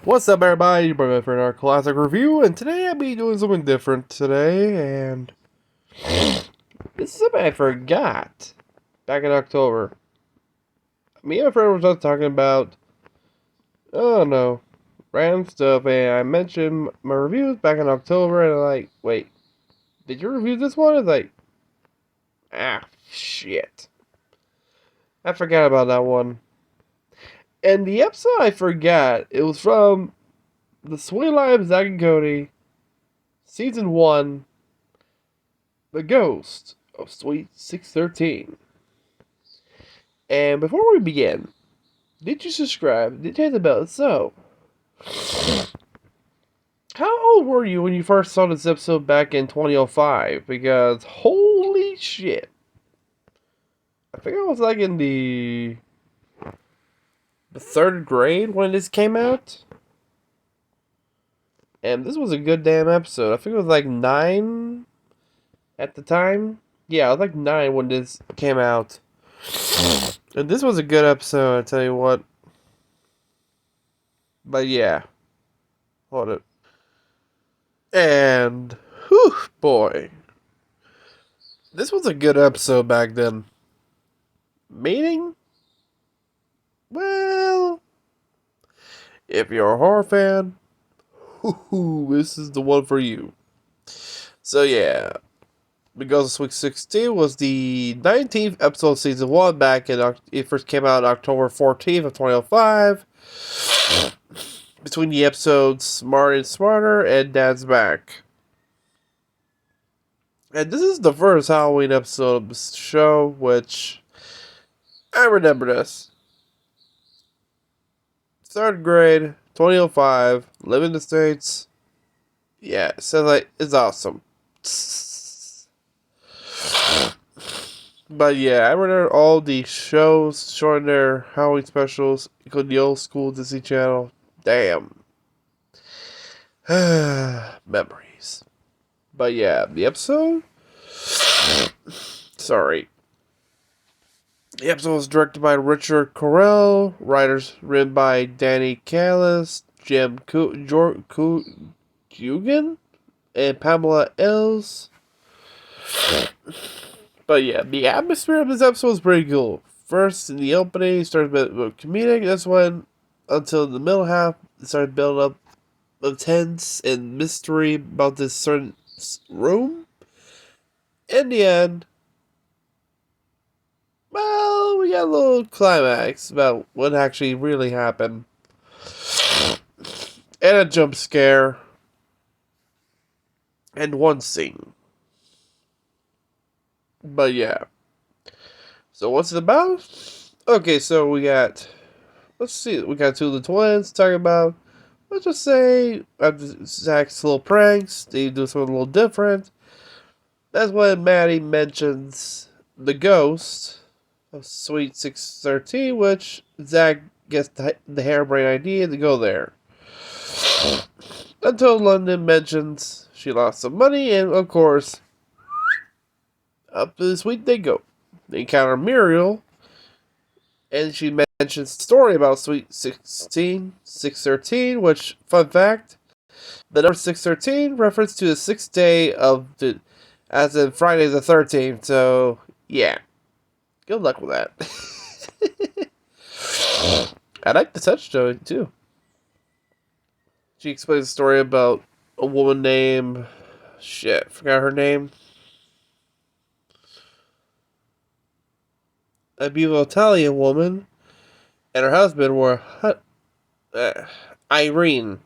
What's up, everybody? You're my friend, our classic review, and today I'll be doing something different today, and this is something I forgot back in October. Me and my friend were just talking about, oh no, random stuff, and I mentioned my reviews back in October, and I'm like, wait, did you review this one? It's like, shit. I forgot about that one. And the episode I forgot, it was from the Suite Life of Zack and Cody, Season 1, The Ghost of Suite 613. And before we begin, did you subscribe? Did you hit the bell? So, how old were you when you first saw this episode back in 2005? Because, holy shit. I think I was like in the third grade when this came out. And this was a good damn episode. I think it was like 9 at the time. Yeah, I was like 9 when this came out. And this was a good episode, I tell you what. But yeah. Hold it. And, whew, boy. This was a good episode back then. Meaning? Well, if you're a horror fan, this is the one for you. So yeah. Because Suite 16 was the 19th episode of Season 1 back in... It first came out on October 14th of 2005. Between the episodes Smart and Smarter and Dad's Back. And this is the first Halloween episode of the show, which... I remember this. 3rd grade, 2005, live in the States. Yeah, so like, it's awesome. But yeah, I remember all the shows showing their Halloween specials, including the old school Disney Channel. Damn. Memories. But yeah, the episode? Sorry. The episode was directed by Richard Correll, writers written by Danny Callis, Jim Coogan, and Pamela Ells. But yeah, the atmosphere of this episode was pretty cool. First, in the opening, it started a bit comedic. That's when, until the middle half, it started building up of tense and mystery about this certain room. In the end, well, we got a little climax about what actually really happened. And a jump scare. And one scene. But yeah. So what's it about? Okay, so we got... Let's see. We got two of the twins talking about... Let's just say... After Zach's little pranks, they do something a little different. That's when Maddie mentions the ghost of Suite 613, which Zach gets the harebrained idea to go there. Until London mentions she lost some money, and of course, up to the suite they go. They encounter Muriel, and she mentions the story about Suite 613, which, fun fact, the number 613 reference to the 6th day of the, as in Friday the 13th, so, yeah. Good luck with that. I like the touchstone, too. She explains a story about a woman named... Shit, forgot her name. A beautiful Italian woman and her husband were... Irene.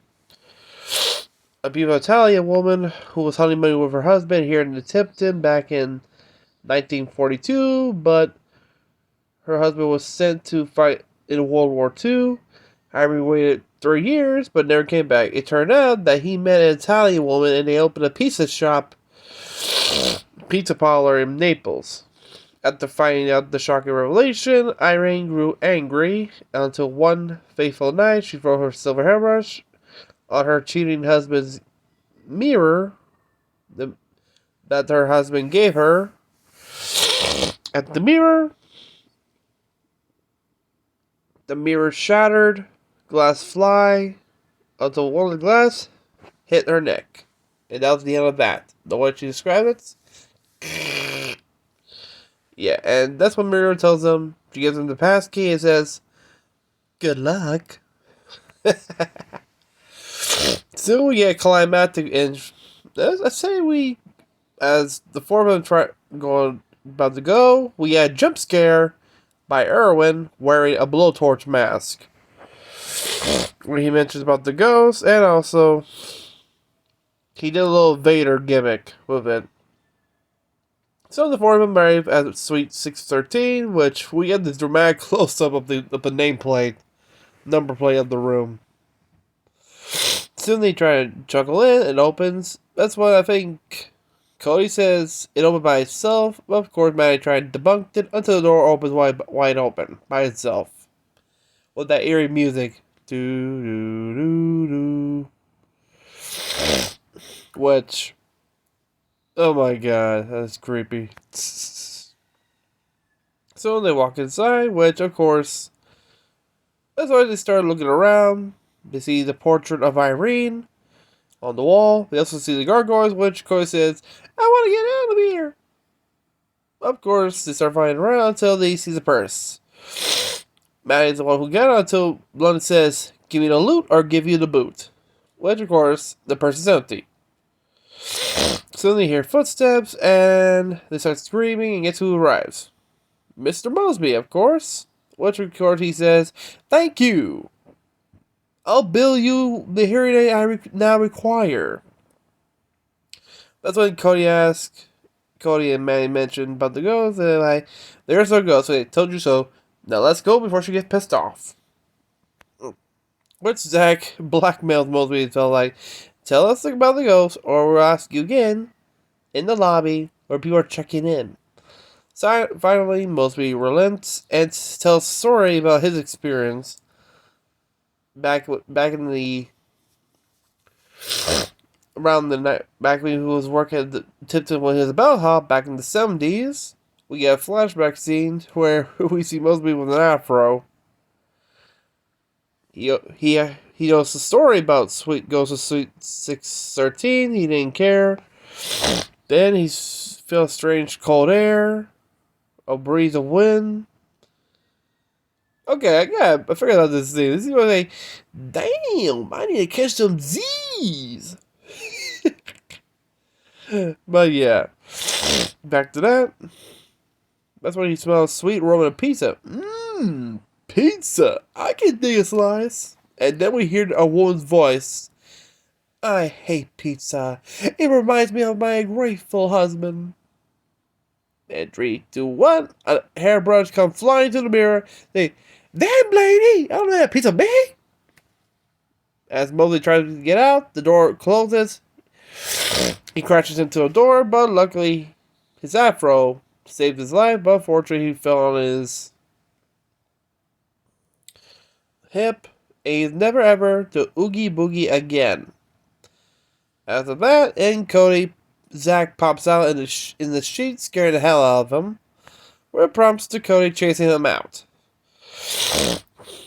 A beautiful Italian woman who was honeymooning with her husband here in Tipton back in 1942, but her husband was sent to fight in World War II. Irene waited 3 years, but never came back. It turned out that he met an Italian woman and they opened a pizza parlor in Naples. After finding out the shocking revelation, Irene grew angry until one fateful night she threw her silver hairbrush on her cheating husband's mirror that her husband gave her. At the mirror shattered, glass fly, until one of the glass hit her neck. And that was the end of that. The way she described it? Yeah, and that's when Miro tells him, she gives him the pass key and says, good luck. So we get climactic, and I say we, as the four of them about to go, we get a jump scare by Erwin wearing a blowtorch mask, where he mentions about the ghost, and also he did a little Vader gimmick with it. So the four of them arrive at Suite 613, which we get this dramatic close-up of the nameplate, number plate of the room. Soon they try to chuckle in, it opens. That's what I think Cody says it opened by itself. Of course, Maddie tried to debunk it until the door opens wide open by itself. With that eerie music. Do do do do. Which, oh my god, that's creepy. So they walk inside, which of course, that's why they start looking around. They see the portrait of Irene on the wall. They also see the gargoyles, which Cody says, I want to get out of here. Of course, they start flying around until they see the purse. Maddie's the one who got it until London says, give me the loot or give you the boot. Which, of course, the purse is empty. So they hear footsteps and they start screaming, and guess who arrives? Mr. Mosby, of course. Which, of course, he says, thank you. I'll bill you the hearing aid I now require. That's when Cody and Manny mentioned about the ghost, and they're like, there's our ghost, so they told you so. Now let's go before she gets pissed off. Which Zack blackmailed Mosby and felt like, tell us about the ghost, or we'll ask you again in the lobby where people are checking in. So finally, Mosby relents and tells a story about his experience back in the around the night back when he was working at the Tipton when he was a bellhop back in the 70s. We get a flashback scene where we see Mosby with an afro. He knows the story about goes to Suite 613. He didn't care. Then he feels strange cold air, a breeze of wind. Okay, I figured out this thing. This is what they, damn, I need to catch some Z's. But yeah, back to that. That's when he smells sweet Roman pizza. Pizza. I can dig a slice. And then we hear a woman's voice. I hate pizza. It reminds me of my grateful husband. And 3, 2, 1. A hairbrush comes flying to the mirror. They, damn lady, I don't know that pizza big. As Mosley tries to get out, the door closes. He crashes into a door, but luckily his afro saved his life. But fortunately, he fell on his hip. And he's never ever to Oogie Boogie again. After that, in Cody, Zack pops out in the sheet, scaring the hell out of him. Where it prompts to Cody chasing him out.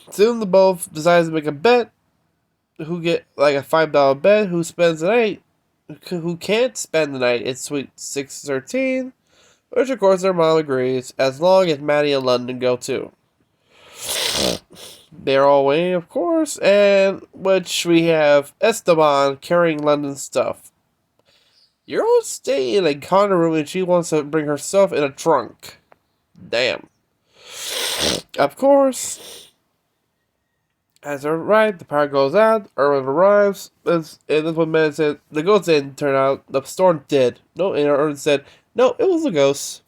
Soon the both decides to make a bet. Who get like a $5 bet? Who spends the night? Who can't spend the night in Suite 613? Which of course their mom agrees, as long as Maddie and London go too. They're all waiting, of course, and which we have Esteban carrying London's stuff. You're all staying in a condo room and she wants to bring herself in a trunk. Damn. Of course, as they arrive, the power goes out, Erwin arrives, and that's when Man said, the ghost didn't turn out, the storm did. No, and Erwin said, no, it was a ghost.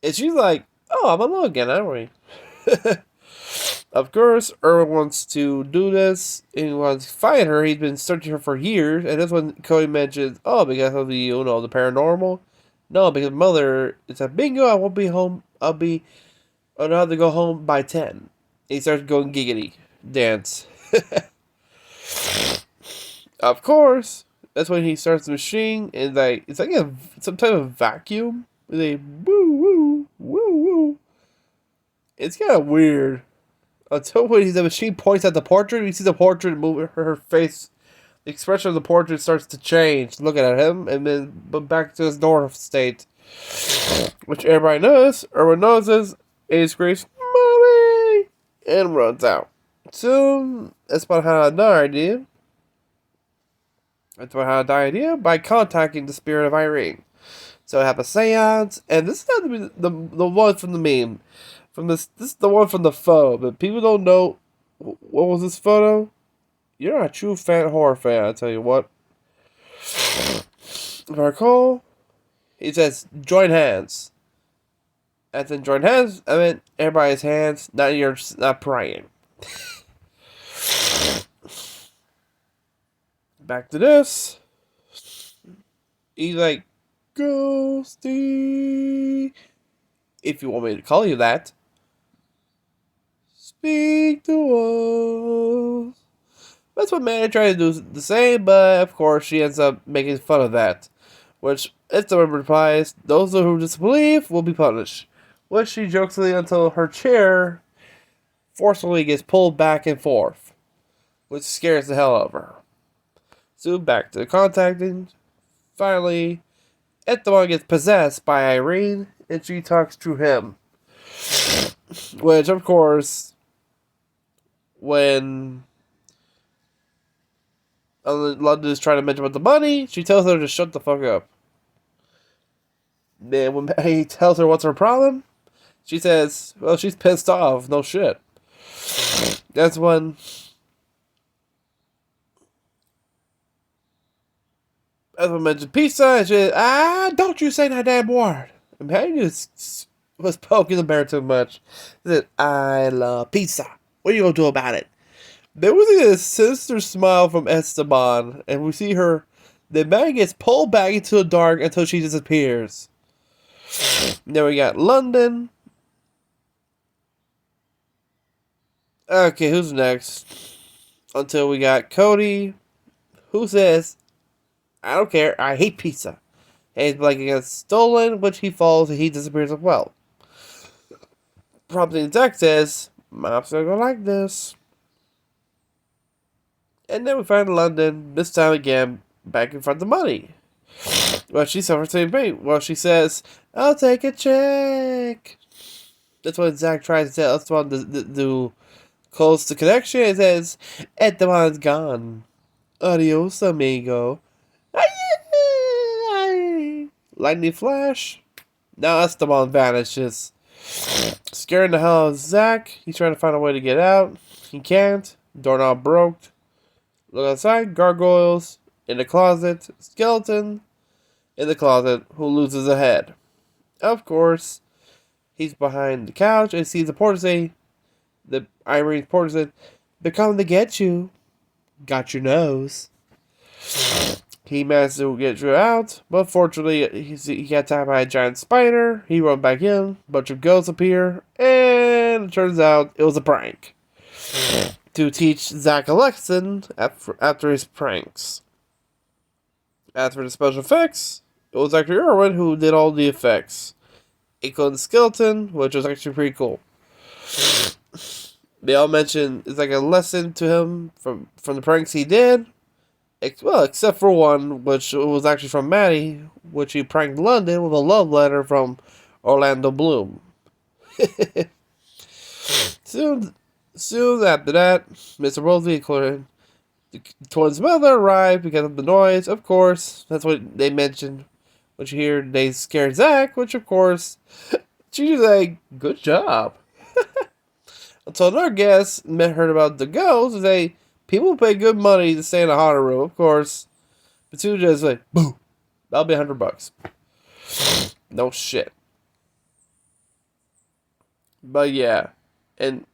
And she's like, oh, I'm alone again, aren't we? Of course, Erwin wants to do this, and he wants to find her. He's been searching her for years, and that's when Cody mentions, oh, because of the, the paranormal? No, because mother, it's a bingo, I won't be home, I'll have to go home by 10. He starts going giggity. Dance. Of course, that's when he starts the machine, and it's like some type of vacuum. They woo woo woo woo. It's kind of weird. Until when the machine points at the portrait, we see the portrait move. Her face, the expression of the portrait starts to change. Looking at him, and then but back to his normal state, which everybody knows. Everyone notices. And screams, "Mommy!" and runs out. Soon, Espan had another idea. That's how the idea by contacting the spirit of Irene. So I have a seance, and this is not the one from the meme. This is the one from the photo, but people don't know what was this photo. You're not a true horror fan, I tell you what. If I recall, he says join hands. And then join hands, I mean everybody's hands. Now you're not praying. Back to this. He's like, Ghosty, if you want me to call you that. Speak to us. That's what Manny tried to do the same, but of course she ends up making fun of that. Which, if the member replies, those who disbelieve will be punished. Which she jokingly until her chair forcefully gets pulled back and forth. Which scares the hell out of her. So back to the contacting. Finally, Esteban gets possessed by Irene, and she talks to him. Which, of course, when London is trying to mention about the money, she tells her to shut the fuck up. Then when he tells her what's her problem, she says, well, she's pissed off, no shit. That's when mentioned pizza, and she said, don't you say that damn word. And Manny just was poking the bear too much. He said, I love pizza. What are you going to do about it? There was a sinister smile from Esteban, and we see her. The man gets pulled back into the dark until she disappears. Then we got London. Okay, who's next? Until we got Cody, who says, I don't care, I hate pizza. And his blanket gets stolen, which he falls and he disappears as well. Prompting Zack says, Mom's not gonna like this. And then we find London, this time again, back in front of the money. Well, she suffers the same fate. Well, she says, I'll take a check. That's when Zack tries to tell us to close the connection. It says, Esteban's gone. Adios, amigo. Lightning flash. Now Esteban vanishes. Scaring the hell out of Zack. He's trying to find a way to get out. He can't. Doorknob broke. Look outside. Gargoyles. In the closet. Skeleton. In the closet. Who loses a head. Of course. He's behind the couch and sees the porter say, the Irene's porter said, they're coming to get you. Got your nose. He managed to get you out, but fortunately, he got attacked by a giant spider. He runs back in, a bunch of ghosts appear, and it turns out it was a prank. To teach Zack a lesson after his pranks. As for the special effects, it was actually Erwin who did all the effects. Including the skeleton, which was actually pretty cool. They all mentioned it's like a lesson to him from the pranks he did. Well, except for one, which was actually from Maddie, which he pranked London with a love letter from Orlando Bloom. Soon after that, Mr. Rosie included the twins' mother arrived because of the noise. Of course, that's what they mentioned. When you hear they scared Zack, which of course, she's like, good job. Until another guest heard about the ghost and say, people pay good money to stay in a haunted room, of course. But two just like, boom, that'll be $100. No shit. But yeah, and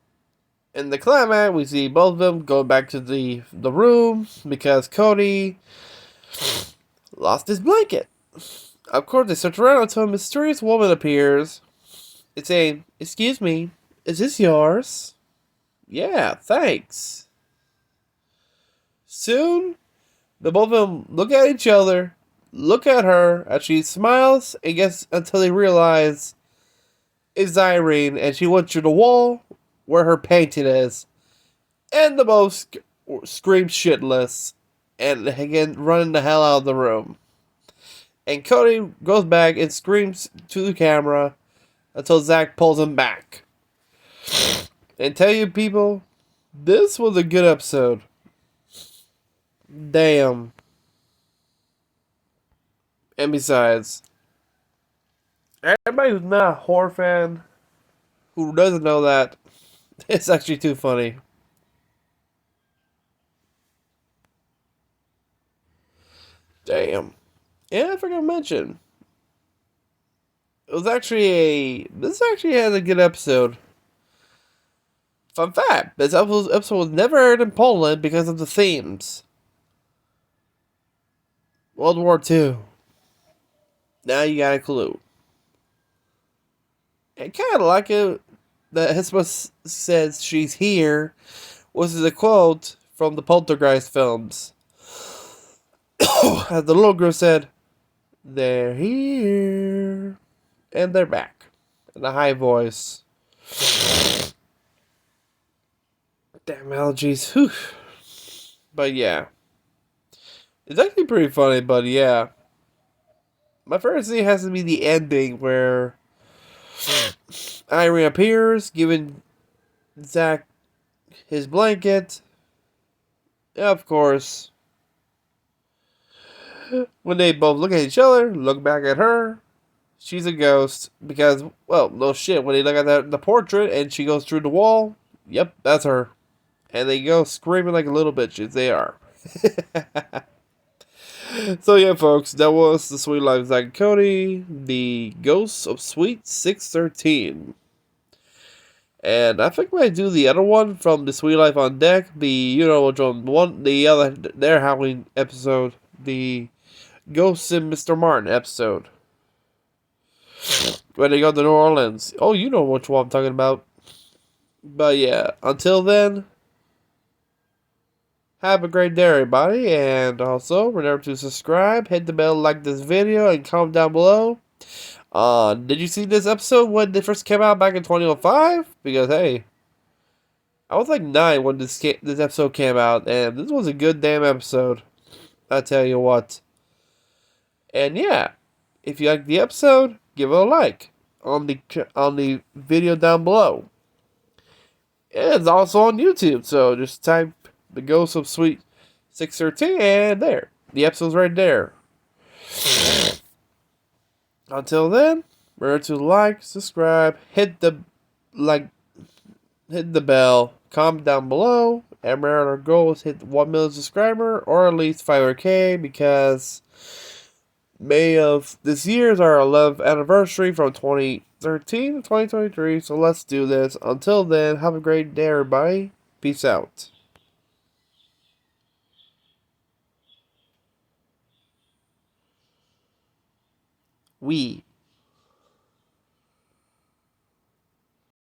in the climax, we see both of them going back to the room because Cody lost his blanket. Of course, they search around until a mysterious woman appears. It's saying, excuse me, is this yours? Yeah, thanks. Soon, the both of them look at each other, look at her, as she smiles, and gets until they realize it's Irene, and she went through the wall, where her painting is, and the most screams shitless, and again running the hell out of the room. And Cody goes back and screams to the camera until Zack pulls him back. And tell you people, this was a good episode. Damn. And besides, everybody who's not a horror fan, who doesn't know that, it's actually too funny. Damn. And I forgot to mention, this actually had a good episode. Fun fact, this episode was never aired in Poland because of the themes. World War II. Now you got a clue. And kind of like it that Hisma says she's here, was a quote from the Poltergeist films. As the little girl said, "They're here." And they're back. In a high voice. Damn allergies. Whew. But yeah. It's actually pretty funny, but yeah. My favorite scene has to be the ending where Irene appears, giving Zack his blanket. And of course, when they both look at each other, look back at her, she's a ghost. Because, well, no shit, when they look at the portrait and she goes through the wall, yep, that's her. And they go screaming like little bitches. They are. So yeah, folks, that was the Suite Life of Zack&Cody, the Ghosts of Suite 613. And I think when I do the other one from the Suite Life on Deck, the other, their Halloween episode, the Ghosts in Mr. Martin episode, when they go to New Orleans. Oh, you know which one I'm talking about. But yeah, until then, have a great day, everybody, and also remember to subscribe, hit the bell, like this video, and comment down below. Did you see this episode when it first came out back in 2005? Because hey, I was like 9 when this episode came out, and this was a good damn episode. I tell you what. And yeah, if you like the episode, give it a like on the video down below. And it's also on YouTube, so just type the Ghost of Suite 613, and there. The episode's right there. Until then, remember to like, subscribe, hit the bell, comment down below, and remember our goal is hit 1 million subscriber or at least 500K, because May of this year is our 11th anniversary from 2013 to 2023. So let's do this. Until then, have a great day, everybody. Peace out. We